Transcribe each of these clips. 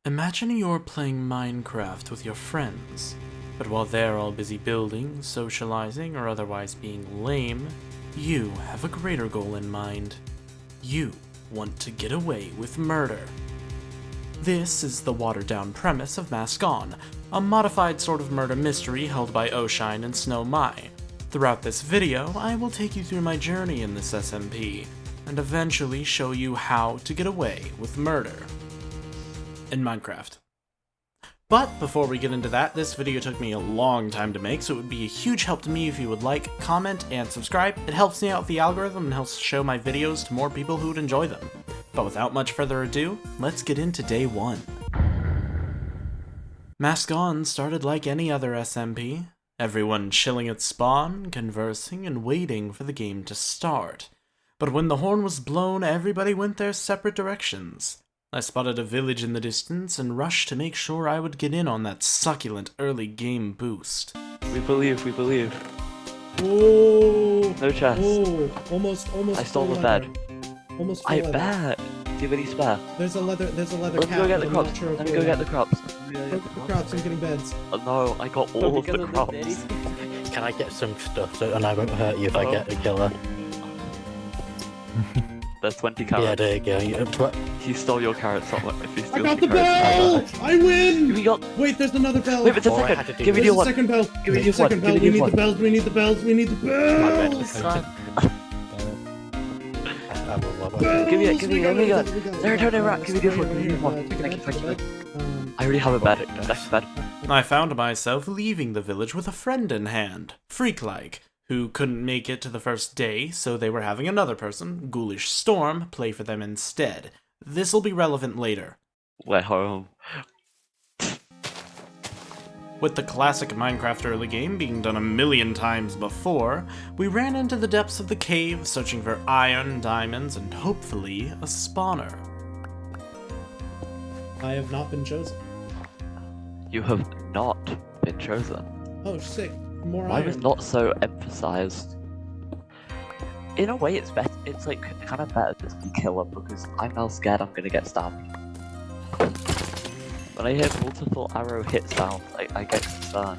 Imagine you're playing Minecraft with your friends, but while they're all busy building, socializing, or otherwise being lame, you have a greater goal in mind. You want to get away with murder. This is the watered-down premise of Mask On, a modified sort of murder mystery held by Oshine and Snow Mai. Throughout this video, I will take you through my journey in this SMP, and eventually show you how to get away with murder in Minecraft. But before we get into that, this video took me a long time to make, so it would be a huge help to me if you would like, comment, and subscribe. It helps me out with the algorithm and helps show my videos to more people who would enjoy them. But without much further ado, let's get into day one. Mask On started like any other SMP, everyone chilling at spawn, conversing, and waiting for the game to start. But when the horn was blown, everybody went their separate directions. I spotted a village in the distance and rushed to make sure I would get in on that succulent early game boost. We believe. Oh! No chance. Oh! Almost. I stole the bed. Almost. I bet. Do you have any spare? There's a leather Let cap. me go get the but I'm not crops. sure if Let me we'll- go get the crops. Go get the crops. I'm getting beds. Oh no, I got all of the crops. Can I get some stuff and I won't hurt you if I get a killer? There's 20 Yeah, carrots. there you go. He stole your carrots. If he I steals got the your carrots, bell! I win! We got. Wait, there's another bell. Wait, but All I a had to second. do Give me There's the a one. second bell. Give me There's the a one. second Give bell. me We the need one. the bells. We need the bells. We need the bells. Give me it. Give We me it. got Give me it, it. we got it. There, turn it around. Give me the one. Give me the Here, one. take it Thank you. back to Thank the you. bed. I already have a bed. Next bed. I found myself leaving the village with a friend in hand, freak-like, who couldn't make it to the first day, so they were having another person, Ghoulish Storm, play for them instead. This'll be relevant later. We're home. With the classic Minecraft early game being done a million times before, we ran into the depths of the cave searching for iron, diamonds, and hopefully a spawner. I have not been chosen. You have not been chosen. Oh, sick. More Why iron. was not so emphasized? In a way, it's better. It's like kind of better to be killer because I'm now scared I'm gonna get stabbed. When I hear multiple arrow hit sounds, I get concerned.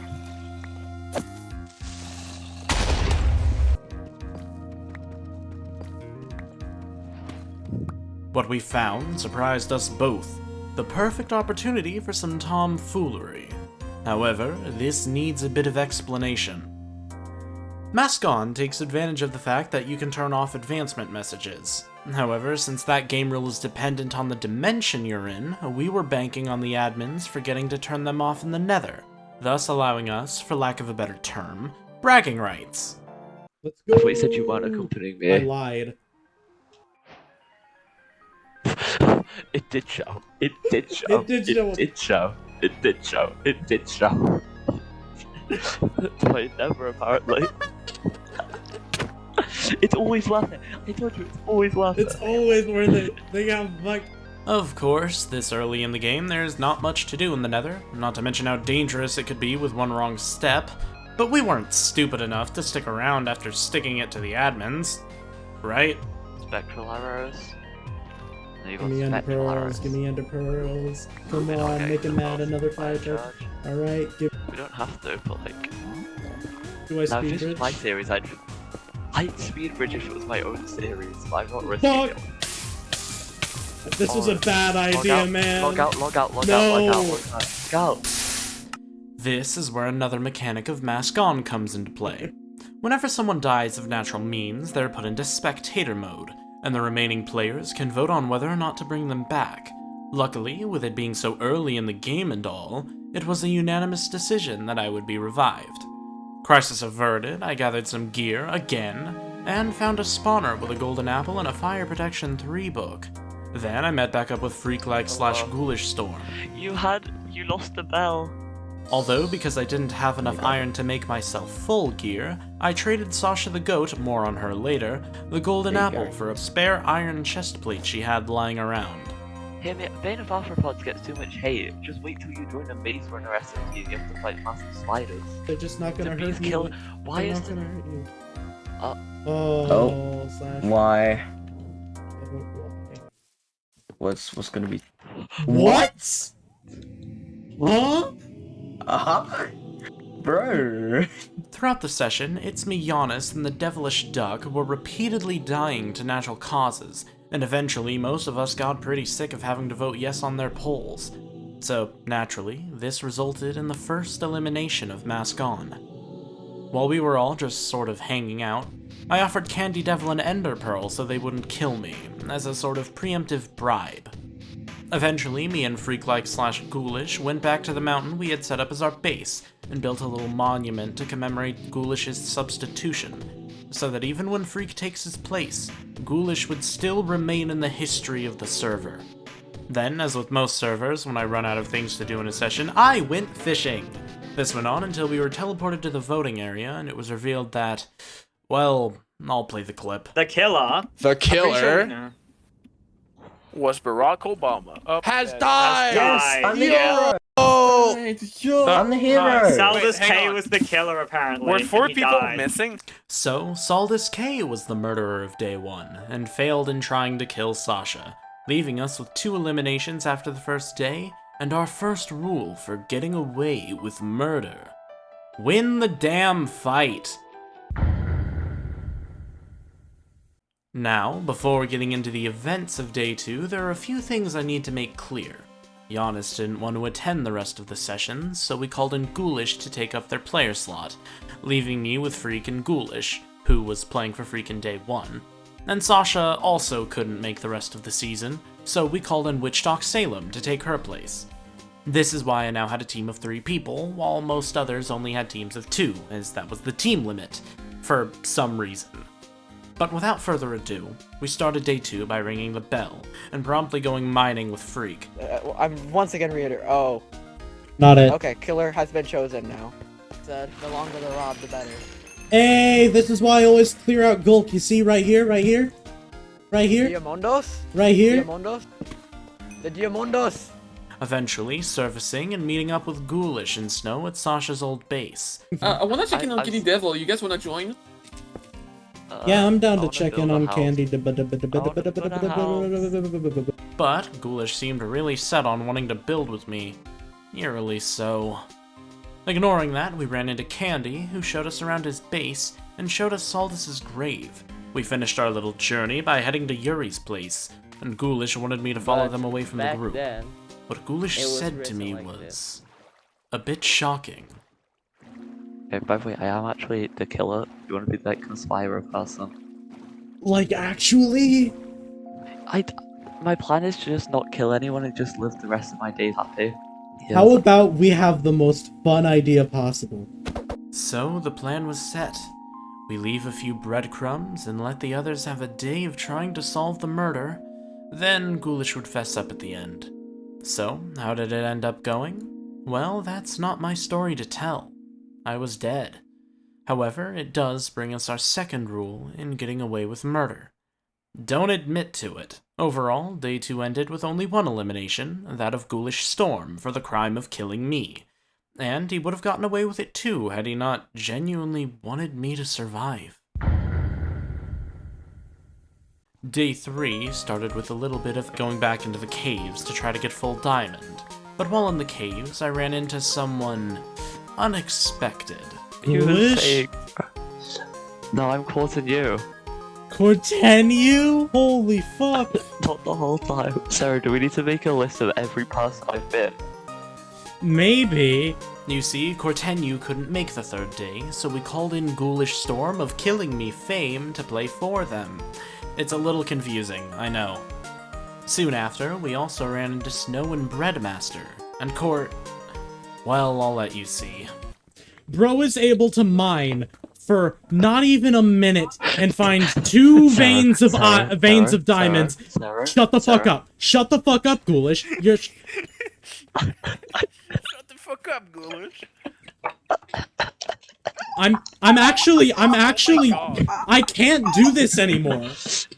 What we found surprised us both. The perfect opportunity for some tomfoolery. However, this needs a bit of explanation. Mask On takes advantage of the fact that you can turn off advancement messages. However, since that game rule is dependent on the dimension you're in, we were banking on the admins forgetting to turn them off in the nether, thus allowing us, for lack of a better term, bragging rights. Let's go. I thought you said you weren't accompanying I me. lied. It did show. It did show. It did show. It did show. It did show. It did show. I never apparently. It's always worth it. I told you it's always worth It's it. always worth it. They got like. Of course, this early in the game there's not much to do in the nether, not to mention how dangerous it could be with one wrong step, but we weren't stupid enough to stick around after sticking it to the admins, right? Spectral arrows. Then you Give got me ender spectral pearls. arrows. Give me ender pearls. Come We're not on, getting make him mad. enough Another fire fire truck. charge. All right. We don't have to, but like. Do I Now, if speed this was bridge? my series, I'd speed bridge if it was my own series, but I'm not Fuck! risking it. This was a bad idea, man. Log out, log out, log No. out, log out, log out. Go! This is where another mechanic of Mask On comes into play. Whenever someone dies of natural means, they're put into spectator mode, and the remaining players can vote on whether or not to bring them back. Luckily, with it being so early in the game and all, it was a unanimous decision that I would be revived. Crisis averted, I gathered some gear again, and found a spawner with a golden apple and a Fire Protection 3 book. Then I met back up with Freak-like / Ghoulish Storm. You lost the bell. Although, because I didn't have enough iron to make myself full gear, I traded Sasha the Goat, more on her later, the golden apple for a spare iron chestplate she had lying around. Hear me, Bane of Arthropods gets too much hate. Just wait till you join a maze runner SMG and you have to fight massive spiders. They're just not The gonna bees hurt you. kill. Why They're is not the gonna hurt you. Oh. Slash. Why? What's gonna be? What? Huh? Bro. Throughout the session, it's me, Giannis, and the devilish duck were repeatedly dying to natural causes, and eventually most of us got pretty sick of having to vote yes on their polls. So, naturally, this resulted in the first elimination of Mask On. While we were all just sort of hanging out, I offered Candy Devil an Ender Pearl so they wouldn't kill me, as a sort of preemptive bribe. Eventually, me and Freak-like/Ghoulish went back to the mountain we had set up as our base, and built a little monument to commemorate Ghoulish's substitution, so that even when Freak takes his place, Ghoulish would still remain in the history of the server. Then, as with most servers, when I run out of things to do in a session, I went fishing! This went on until we were teleported to the voting area, and it was revealed that, well, I'll play the clip. The killer. The killer No. was Barack Obama. has died. Died. I'm the hero. Oh, I'm the hero. Saldus hang K on. was the killer, apparently. Were and 4 he people died. missing? So, Saldus K was the murderer of day 1, and failed in trying to kill Sasha, leaving us with 2 eliminations after the first day, and our first rule for getting away with murder. Win the damn fight! Now, before getting into the events of day 2, there are a few things I need to make clear. Giannis didn't want to attend the rest of the sessions, so we called in Ghoulish to take up their player slot, leaving me with Freak and Ghoulish, who was playing for Freak in day 1. And Sasha also couldn't make the rest of the season, so we called in Witchtalk Salem to take her place. This is why I now had a team of 3 people, while most others only had teams of 2, as that was the team limit, for some reason. But without further ado, we started day 2 by ringing the bell, and promptly going mining with Freak. I'm once again reiter. Oh, Not it. okay. Killer has been chosen now. Said the longer the rob, the better. Hey, this is why I always clear out Gulk. You see right here, right here, right here, Diamondos? right here. Diamondos? The Diamondos! Eventually, surfacing and meeting up with Ghoulish and Snow at Sasha's old base. I wanna check in on Kitty Devil. You guys wanna join? Yeah, I'm down I to wanna check build in a on house. Candy. But Ghoulish seemed really set on wanting to build with me. Eerily so. Ignoring that, we ran into Candy, who showed us around his base, and showed us Saldus's grave. We finished our little journey by heading to Yuri's place, and Ghoulish wanted me to follow them away from the group. What Ghoulish it was said to written me like was a bit shocking. Hey, by the way, I am actually the killer. You want to be that conspirator person? Like, actually? My plan is to just not kill anyone and just live the rest of my days happy. Yeah. How about we have the most fun idea possible? So the plan was set. We leave a few breadcrumbs and let the others have a day of trying to solve the murder. Then Ghoulish would fess up at the end. So, how did it end up going? Well, that's not my story to tell. I was dead. However, it does bring us our second rule in getting away with murder. Don't admit to it. Overall, day 2 ended with only 1 elimination, that of Ghoulish Storm for the crime of killing me. And he would have gotten away with it too had he not genuinely wanted me to survive. Day 3 started with a little bit of going back into the caves to try to get full diamond. But while in the caves, I ran into someone unexpected. Ghoulish? No, I'm courting you. Cortenu? Holy fuck. Not the whole time. Sarah, do we need to make a list of every person I've been? Maybe. You see, Cortenu couldn't make the 3rd day, so we called in Ghoulish Storm of Killing Me fame to play for them. It's a little confusing, I know. Soon after, we also ran into Snow and Breadmaster, and well, I'll let you see. Bro is able to mine for not even a minute and find 2 veins of diamonds. Sarah, Shut the fuck up. Shut the fuck up, Ghoulish. You're Shut the fuck up, Ghoulish. I'm actually I can't do this anymore.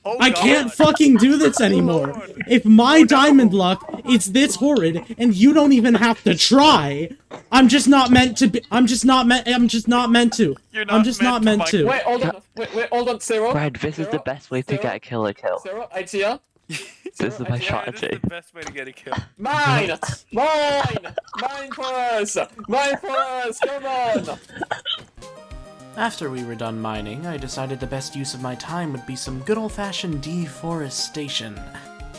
Oh, I can't fucking do this anymore. Lord. If my diamond luck is this horrid and you don't even have to try, I'm just not meant to be. I'm just not meant to. You're I'm just not meant to. Wait, hold on. Wait, hold on, Sarah. Brad, this is the best way to get a killer kill. Sarah, idea. This is my This strategy. is the best way to get a kill. Mine! Mine! Mine first! Mine first! Come on! After we were done mining, I decided the best use of my time would be some good old-fashioned deforestation.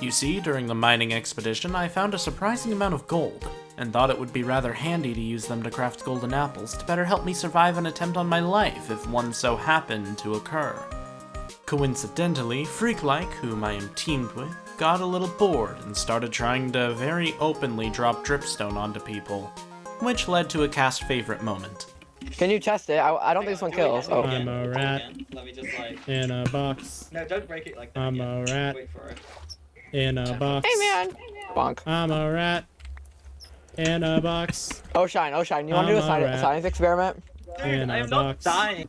You see, during the mining expedition, I found a surprising amount of gold, and thought it would be rather handy to use them to craft golden apples to better help me survive an attempt on my life if one so happened to occur. Coincidentally, Freak-like, whom I am teamed with, got a little bored and started trying to very openly drop dripstone onto people, which led to a cast favorite moment. Can you test it? I don't think this one kills. Oh. I'm a rat Let me just like. in a box. No, don't break it like that. I'm yet. a rat Wait for it. in a box. Hey man. Bonk. I'm a rat in a box. Oh shine. You want to do a I'm a rat. science experiment? In I a am not box. dying.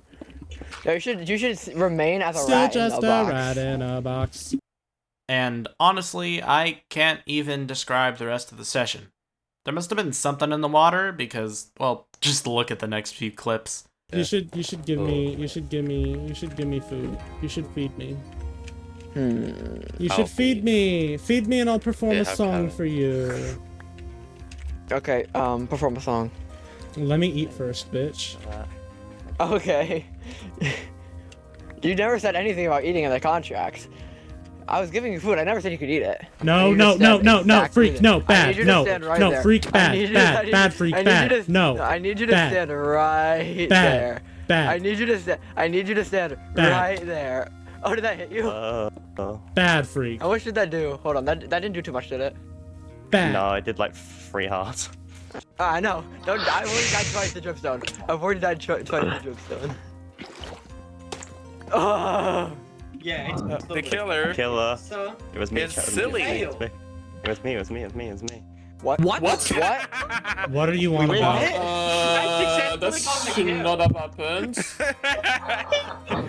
No, you should remain as a Still rat just in a a box. rat in a box. And honestly, I can't even describe the rest of the session. There must have been something in the water because, well, just look at the next few clips. You should give me food. You should feed me. You should feed me. Feed me and I'll perform a song for you. Okay, perform a song. Let me eat first, bitch. Okay. You never said anything about eating in the contract. I was giving you food. I never said you could eat it. No, I need you to stand exactly freak, there. no, I need bad, you to no, stand right no, there. freak, I bad, need you to- bad, freak, I need bad, you to- no, I need you to bad, stand right bad, there. bad, I need you to stand. I need you to stand Bad. right there. Oh, did that hit you? bad freak, What did that do? Hold on, that didn't do too much, did it? bad. No, I did like 3 hearts. I know. Don't. I've already died twice to dripstone. I've already died twice to dripstone. Oh. Yeah, it's The killer. Killer. So. It was me. It's chat, it was silly. me, It was me. It was me. It was me. It was me. It was me. What? What? What are you on Wait, about? That should not have happened.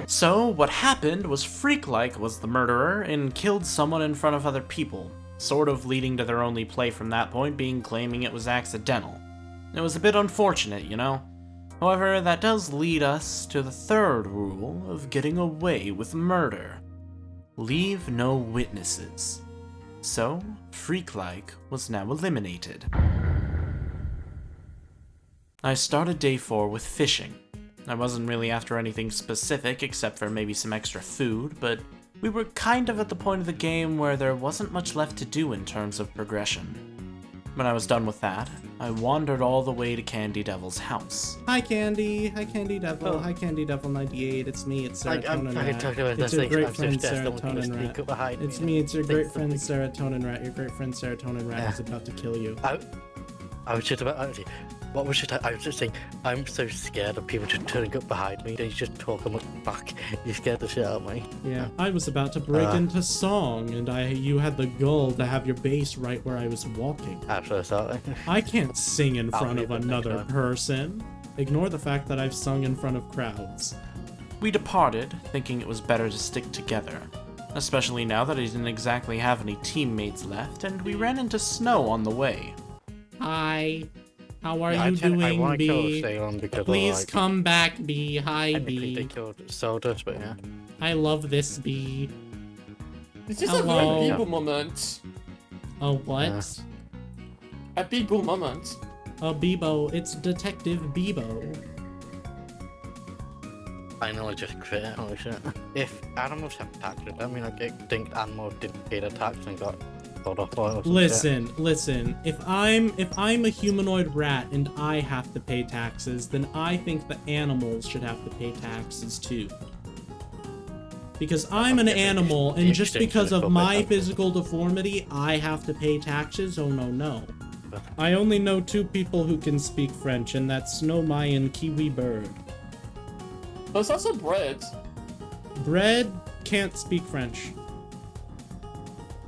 So, what happened was Freak-like was the murderer and killed someone in front of other people, sort of leading to their only play from that point being claiming it was accidental. It was a bit unfortunate, you know? However, that does lead us to the third rule of getting away with murder. Leave no witnesses. So, Freak-like was now eliminated. I started day 4 with fishing. I wasn't really after anything specific except for maybe some extra food, but we were kind of at the point of the game where there wasn't much left to do in terms of progression. When I was done with that, I wandered all the way to Candy Devil's house. Hi Candy Devil, hi Candy Devil 98, it's me, it's Serotonin Rat. It's your great friend Serotonin Rat. It's me, it's your great friend Serotonin Rat. Your great friend Serotonin Rat is about to kill you. I was just about actually. What was it? I was just saying, I'm so scared of people just turning up behind me. They just talk and look back. You scared the shit out of me. Yeah, I was about to break into song, and you had the gall to have your bass right where I was walking. I'm so sorry. I can't sing in I'll front leave of it next another time. person. Ignore the fact that I've sung in front of crowds. We departed, thinking it was better to stick together, especially now that I didn't exactly have any teammates left, and we ran into Snow on the way. Hi. How are Yeah, you I doing, want to kill B? Salem because Please like, come back, B. Hi, I think they B. killed Sodas, but yeah. I love this B. It's just Hello. a very Beeble moment. A what? A Beeble moment. A Bebo. It's Detective Bebo. Finally just crit, holy shit. If animals have attacked it, I mean, I think animals didn't get attacked and got killed off or some Listen. If I'm a humanoid rat and I have to pay taxes, then I think the animals should have to pay taxes too. Because I'm an animal, and just because of my physical deformity, I have to pay taxes? Oh no. I only know 2 people who can speak French, and that's Snow Mai and Kiwi Bird. There's also bread. Bread can't speak French.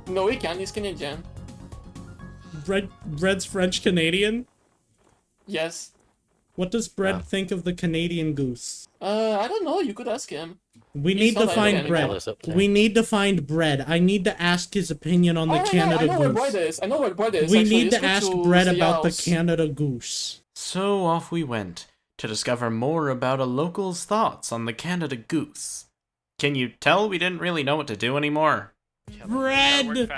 No, he can. He's Canadian. Bread's French Canadian? Yes. What does Bread think of the Canadian goose? I don't know. You could ask him. We He's need to not find like Bread. animal. We need to find Bread. I need to ask his opinion on the I Canada know where bread goose. is. I know where bread is. We actually. need Let's to go ask to Bread about the house. Canada goose. So off we went, to discover more about a local's thoughts on the Canada goose. Can you tell we didn't really know what to do anymore? Red!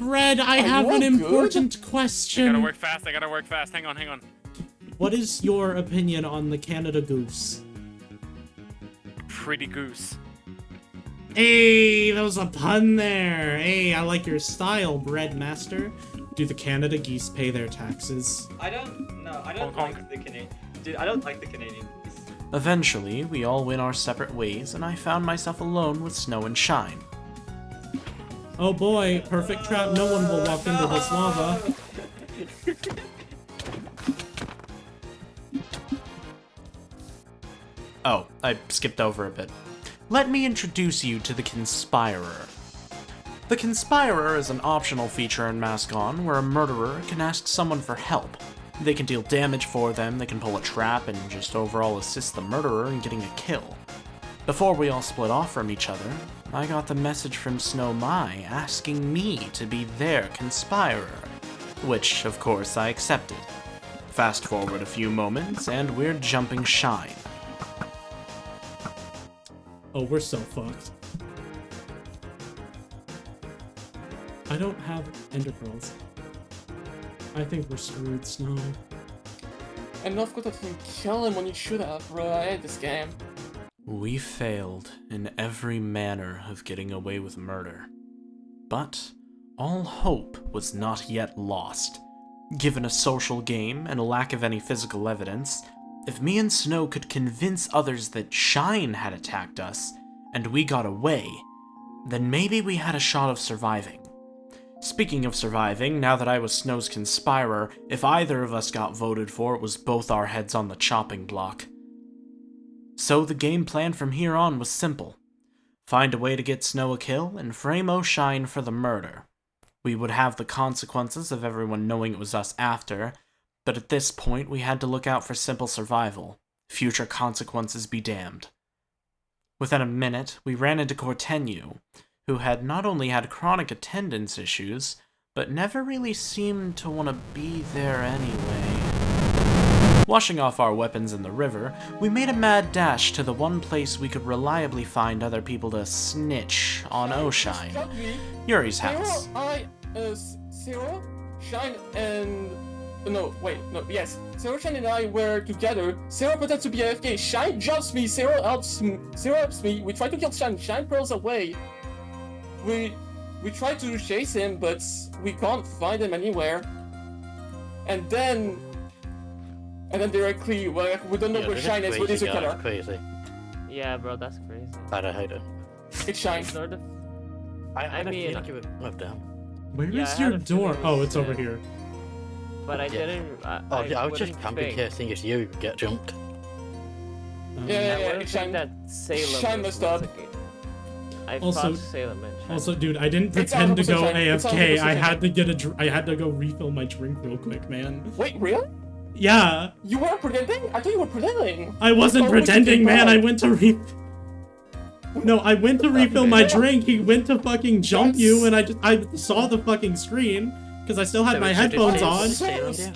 Red, I have an important question. I gotta work fast, I gotta work fast. Hang on, hang on. What is your opinion on the Canada Goose? Pretty goose. Hey, that was a pun there. Hey, I like your style, Bread Master. Do the Canada geese pay their taxes? I don't like the Canadian. Dude, I don't like the Canadian. Eventually, we all went our separate ways, and I found myself alone with Snow and Shine. Oh boy, perfect trap. No one will walk into this lava. Oh, I skipped over a bit. Let me introduce you to the Conspirer. The Conspirer is an optional feature in Mascon where a murderer can ask someone for help. They can deal damage for them, they can pull a trap, and just overall assist the murderer in getting a kill. Before we all split off from each other, I got the message from Snow Mai asking me to be their Conspirer, which, of course, I accepted. Fast forward a few moments, and we're jumping Shine. Oh, we're so fucked. I don't have ender pearls. I think we're screwed, Snow. And of course I didn't kill him when you should have, bro. I hate this game. We failed in every manner of getting away with murder. But all hope was not yet lost. Given a social game and a lack of any physical evidence, if me and Snow could convince others that Shine had attacked us, and we got away, then maybe we had a shot of surviving. Speaking of surviving, now that I was Snow's Conspirer, if either of us got voted for, it was both our heads on the chopping block. So the game plan from here on was simple. Find a way to get Snow a kill, and frame O'Shine for the murder. We would have the consequences of everyone knowing it was us after, but at this point we had to look out for simple survival. Future consequences be damned. Within a minute, we ran into Cortenu, who had not only had chronic attendance issues, but never really seemed to want to be there anyway. Washing off our weapons in the river, we made a mad dash to the one place we could reliably find other people to snitch on O'Shine, Yuri's house. Zero, Shine, and... No, wait, no, yes. Zero, Shine, and I were together. Zero pretends to be AFK. Shine jumps me, Zero helps me. We try to kill Shine. Shine pearls away. We try to chase him, but we can't find him anywhere. And then directly, well, we don't know where Shine is. What is your color? Crazy. Yeah, bro, that's crazy. I don't hate it. It's Shine. Sort of. I mean, think you would move down. Where Yeah, is I had your a feeling door? it Oh, was it's over there. here. But I didn't. I was just wouldn't camping think- here seeing as you get jumped. Yeah, I wouldn't it's think Shine. that Salem Shine was messed up. I Also- thought Salem and Shine. Also, dude, I didn't It's pretend to 100% go Shine. It's AFK. 100% I Shine. had to get I had to go refill my drink real quick, man. Wait, really? Yeah, You were pretending? I thought you were pretending. I wasn't Oh, pretending, you man. did I went to No, I went to refill my drink. He went to fucking jump you, and I saw the fucking screen because I still had So my we should headphones do on. Salem.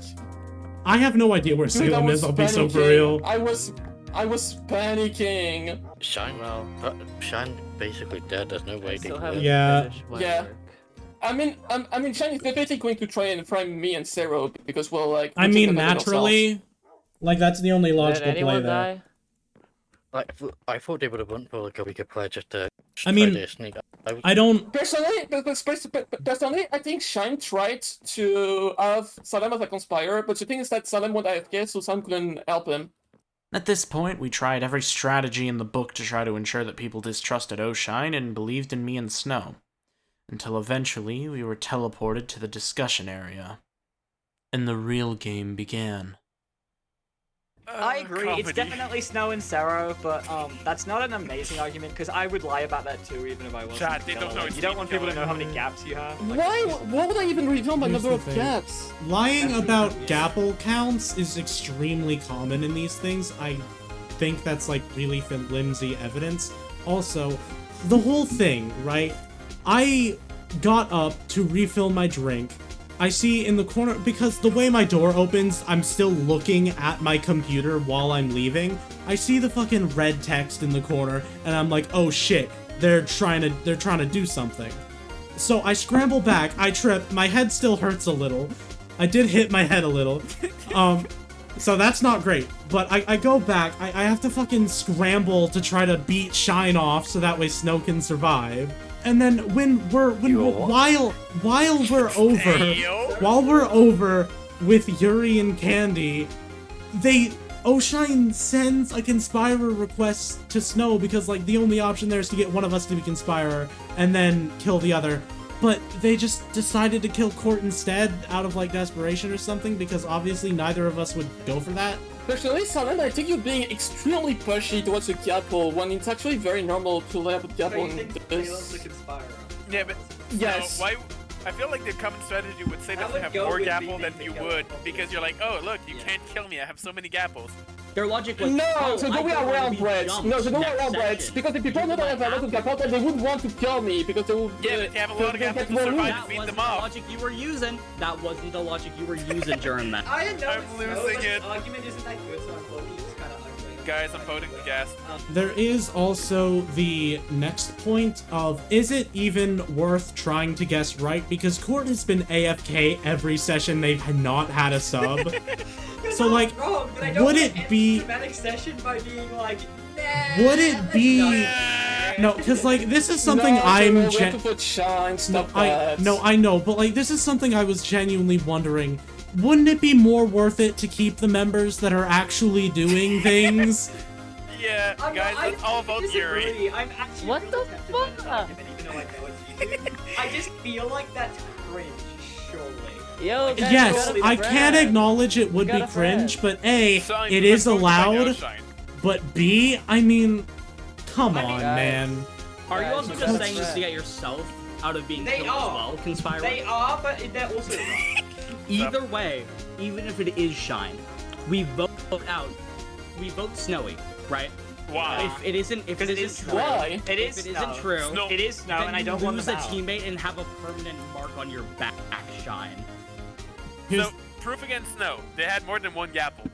I have no idea where Dude, I Salem was is. I'll be so for panicking. real. I was panicking. Shine, Shine basically dead. There's no way I to still live. haven't Yeah. finished my Yeah. work. I mean, Shine is definitely going to try and frame me and Zero because we're like. I we're mean, just gonna do naturally, like that's the only Did logical play anyone there. die? Like, I thought they would have won for like a weaker player just to. I mean, try to sneak. I don't. Personally, I think Shine tried to have Salem as a conspire, but the thing is that Salem went AFK, so Salem couldn't help him. At this point, we tried every strategy in the book to try to ensure that people distrusted O'Shine and believed in me and Snow. Until eventually, we were teleported to the discussion area. And the real game began. I agree, it's definitely Snow and Sero, but that's not an amazing argument, because I would lie about that too, even if I wasn't. Chad, they don't know Like, it's you don't want people to know how many Steve gaps you have. Like, Why would I even reveal my Here's number the of thing. gaps? Lying That's about really- gapple counts is extremely common in these things. I think that's like really flimsy evidence. Also, the whole thing, right? I got up to refill my drink. I see in the corner, because the way my door opens, I'm still looking at my computer while I'm leaving. I see the fucking red text in the corner, and I'm like, oh shit, they're trying to do something. So I scramble back, I trip, my head still hurts a little. I did hit my head a little. So that's not great. But I go back, I have to fucking scramble to try to beat Shine off so that way Snow can survive. And then while we're over with Yuri and Candy, Oshine sends a Conspirer request to Snow because, like, the only option there is to get one of us to be Conspirer and then kill the other. But they just decided to kill Court instead out of, like, desperation or something because obviously neither of us would go for that. Personally, Silent, I think you're being extremely pushy towards a Gapple when it's actually very normal to lay up a Gapple in this. Yeah, but Yes. no, why? I feel like the common strategy would say that you have more Gapple than you would, because you're like, oh look, you can't kill me, I have so many Gapples. Their logic was, No, so the way around Brett. No, so the way around Brett. Because if people know that I have a lot of Gapple, they would want to kill me because they would. Yeah, but you have a lot of Gapples to survive and beat them off. logic you were using. That wasn't the logic you were using during that. I know I'm losing it. argument isn't that good, so I'm voting it's kind of ugly. Guys, I'm voting the gas. There is also the next point of, is it even worth trying to guess right? Because Court has been AFK every session they've not had a sub. So, like, Wrong, but I don't would wanna it end be... the dramatic session by being like, nah, Would it be... No, because, like, this is something I know, but, like, this is something I was genuinely wondering. Wouldn't it be more worth it to keep the members that are actually doing things? Yeah, guys, let's all vote Yuri. I'm actually What the fuck? I just feel like that's cringe, surely. Yo, guys, Yes, you gotta I be can Brad. acknowledge it would You be gotta cringe, Brad. but A, Shine, it let's is vote by allowed, Shine. but B, I mean, come on, man. Are you Guys, also you just gotta saying this to Brad. get yourself out of being They killed are. as well, Conspirer? They are, but they're also not. Either way, even if it is Shine, we vote out. We vote Snowy, right? Why? If it isn't true, Why? It is if it Snow. isn't true, Snow. It is Snow, then and I you don't want lose them a out. teammate and have a permanent mark on your back, Shine. So, proof against Snow. They had more than one Gapple.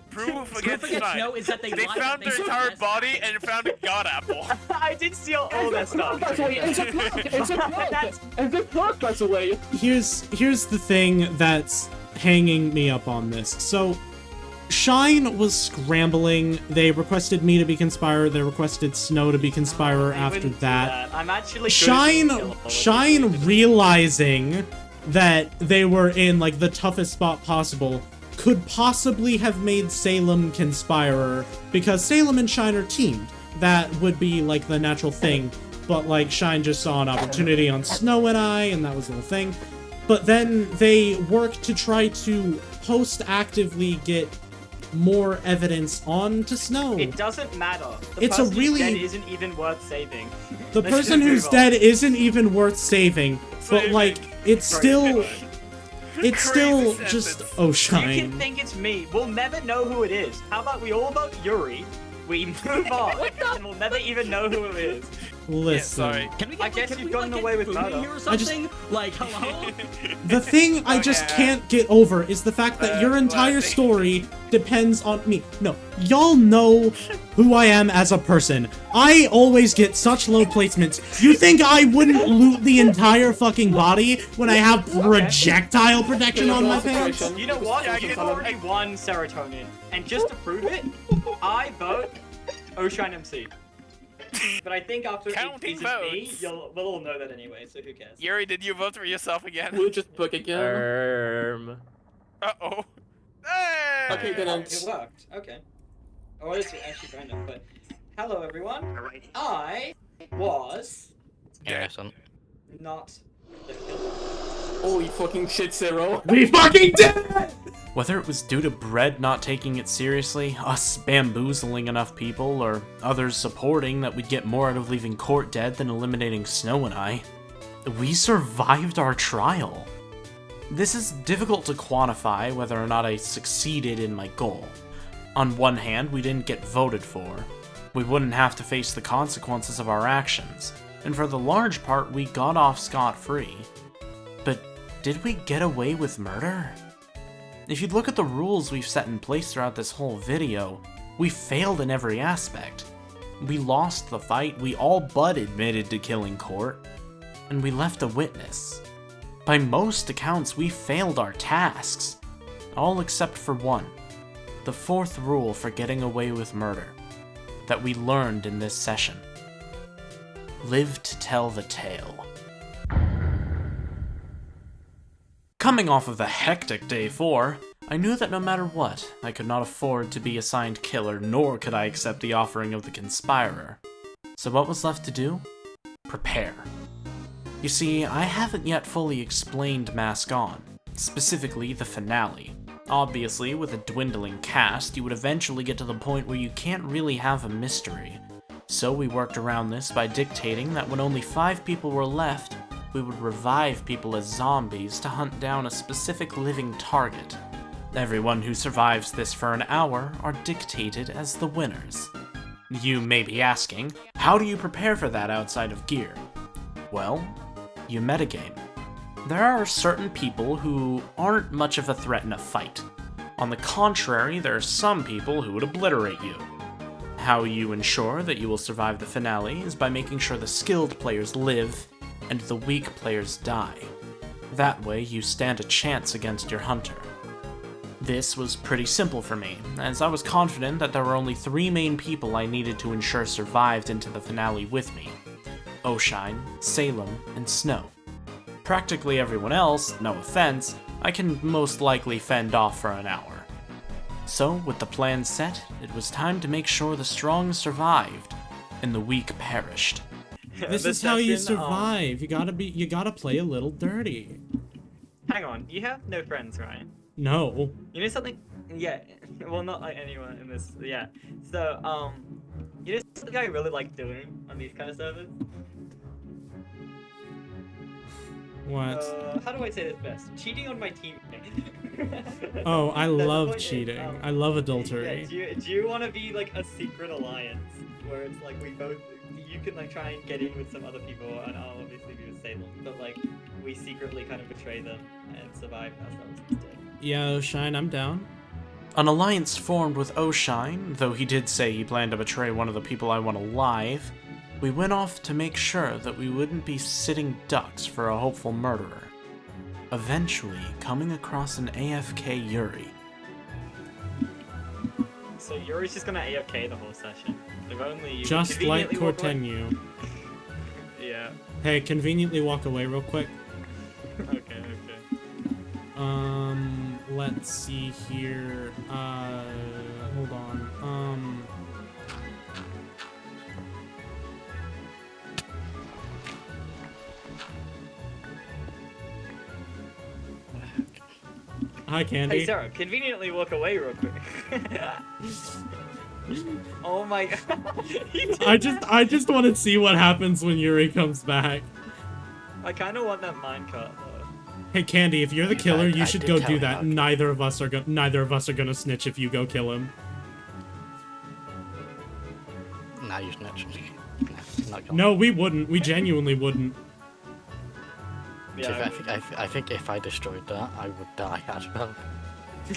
Proof against Shine. Snow is that they lied found that their they entire said body and found a god apple. I did steal all their stuff. By the way, it's a plug! It's a plug! It's a plug, by the way! Here's the thing that's hanging me up on this. So, Shine was scrambling. They requested me to be Conspirer. They requested Snow to be Conspirer I after wouldn't do that. I'm actually good at being killable. Shine realizing that they were in, like, the toughest spot possible could possibly have made Salem Conspirer, because Salem and Shine are teamed. That would be, like, the natural thing. But, like, Shine just saw an opportunity on Snow and I, and that was the whole thing. But then they worked to try to post-actively get more evidence on to Snow. It doesn't matter. The It's a person who's really- dead isn't even worth saving. The Let's person just who's move dead isn't even worth saving, but, like, it's still... It's still Crazy just... sentence. Oh, You can Shine. think it's me. We'll never know who it is. How about we all vote Yuri? We move on, and we'll never even know who it is. Listen. Sorry. Can we I get, guess can you've we, gotten like, away get with food murder. here or I just- something? Like, hello? The thing I just yeah. can't get over is the fact that your entire laughing. story depends on me. No, y'all know who I am as a person. I always get such low placements. You think I wouldn't loot the entire fucking body when I have projectile protection on my pants? You know what? Yeah, You've I already won serotonin, and just to prove it, I vote Oshine MC. But I think after Counting it is me, votes. we'll all know that anyway, so who cares? Yuri, did you vote for yourself again? We'll just book again. Uh-oh. Hey! Okay, then I'm... It worked. Okay. Oh, it's actually random, but hello everyone. I was Yeah, son. not the killer. Holy fucking shit, Zero. We fucking did it! Whether it was due to Bread not taking it seriously, us bamboozling enough people, or others supporting that we'd get more out of leaving Court dead than eliminating Snow and I, we survived our trial. This is difficult to quantify whether or not I succeeded in my goal. On one hand, we didn't get voted for. We wouldn't have to face the consequences of our actions, and for the large part, we got off scot-free. But did we get away with murder? If you look at the rules we've set in place throughout this whole video, we failed in every aspect. We lost the fight, we all but admitted to killing Court. and we left a witness. By most accounts, we failed our tasks, all except for one, the fourth rule for getting away with murder, that we learned in this session. Live to tell the tale. Coming off of the hectic day 4, I knew that no matter what, I could not afford to be assigned killer, nor could I accept the offering of the conspirer. So what was left to do? Prepare. You see, I haven't yet fully explained Mask On, specifically the finale. Obviously, with a dwindling cast, you would eventually get to the point where you can't really have a mystery. So we worked around this by dictating that when only 5 people were left, we would revive people as zombies to hunt down a specific living target. Everyone who survives this for an hour are dictated as the winners. You may be asking, how do you prepare for that outside of gear? Well, you metagame. There are certain people who aren't much of a threat in a fight. On the contrary, there are some people who would obliterate you. How you ensure that you will survive the finale is by making sure the skilled players live and the weak players die. That way, you stand a chance against your hunter. This was pretty simple for me, as I was confident that there were only 3 main people I needed to ensure survived into the finale with me: Oshine, Salem, and Snow. Practically everyone else, no offense, I can most likely fend off for an hour. So, with the plan set, it was time to make sure the strong survived, and the weak perished. This is how you survive. You gotta play a little dirty. Hang on, you have no friends, right? No. You know something? Yeah. Well, not like anyone in this. Yeah. So, you know something I really like doing on these kind of servers? What? How do I say this best? Cheating on my teammate. Oh, I love cheating. I love adultery. Yeah, do you want to be like a secret alliance where it's like you can like try and get in with some other people, and I'll obviously be with Salem, but like we secretly kind of betray them and survive ourselves instead. Yeah, Oshine, I'm down. An alliance formed with Oshine, though he did say he planned to betray one of the people I want alive. We went off to make sure that we wouldn't be sitting ducks for a hopeful murderer. Eventually, coming across an AFK Yuri. So Yuri's just gonna AFK the whole session. If only you just like Cortenu. Yeah. Hey, conveniently walk away real quick. Okay. Let's see here. Hold on. Hi, Candy. Hey, Sarah, conveniently walk away real quick. Oh my god. I just want to see what happens when Yuri comes back. I kind of want that minecart though. Hey, Candy, if you're the killer, you should go do that. Neither of us are gonna snitch if you go kill him. Now you snitch. No, we wouldn't. We genuinely wouldn't. Yeah, I think if I destroyed that, I would die as well.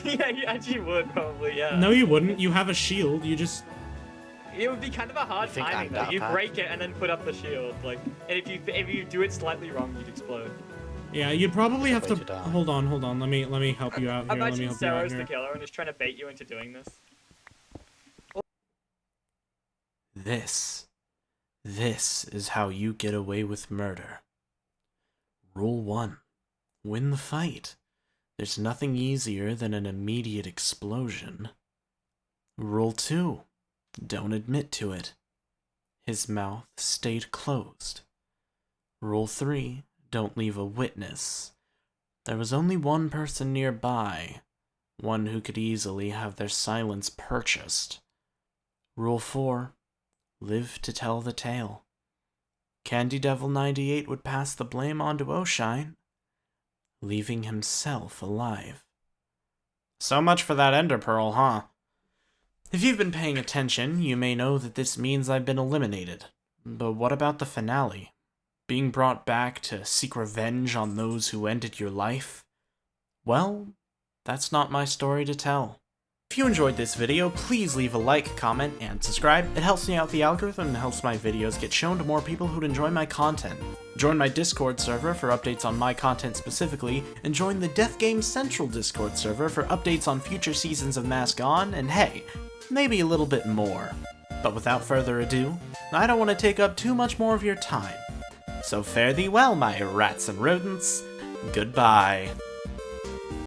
Yeah, you actually would probably. Yeah. No, you wouldn't. You have a shield. You just. It would be kind of a hard timing though. You break it and then put up the shield, like, and if you do it slightly wrong, you'd explode. Yeah, you'd probably have to. Hold on. Let me help you out here. Imagine Sarah's the killer and is trying to bait you into doing this. This is how you get away with murder. Rule 1. Win the fight. There's nothing easier than an immediate explosion. Rule 2. Don't admit to it. His mouth stayed closed. Rule 3. Don't leave a witness. There was only one person nearby, one who could easily have their silence purchased. Rule 4. Live to tell the tale. Candy Devil 98 would pass the blame on to Oshine, leaving himself alive. So much for that Ender Pearl, huh? If you've been paying attention, you may know that this means I've been eliminated. But what about the finale? Being brought back to seek revenge on those who ended your life? Well, that's not my story to tell. If you enjoyed this video, please leave a like, comment, and subscribe. It helps me out the algorithm and helps my videos get shown to more people who'd enjoy my content. Join my Discord server for updates on my content specifically, and join the Death Game Central Discord server for updates on future seasons of Mask On, and hey, maybe a little bit more. But without further ado, I don't want to take up too much more of your time. So fare thee well, my rats and rodents. Goodbye.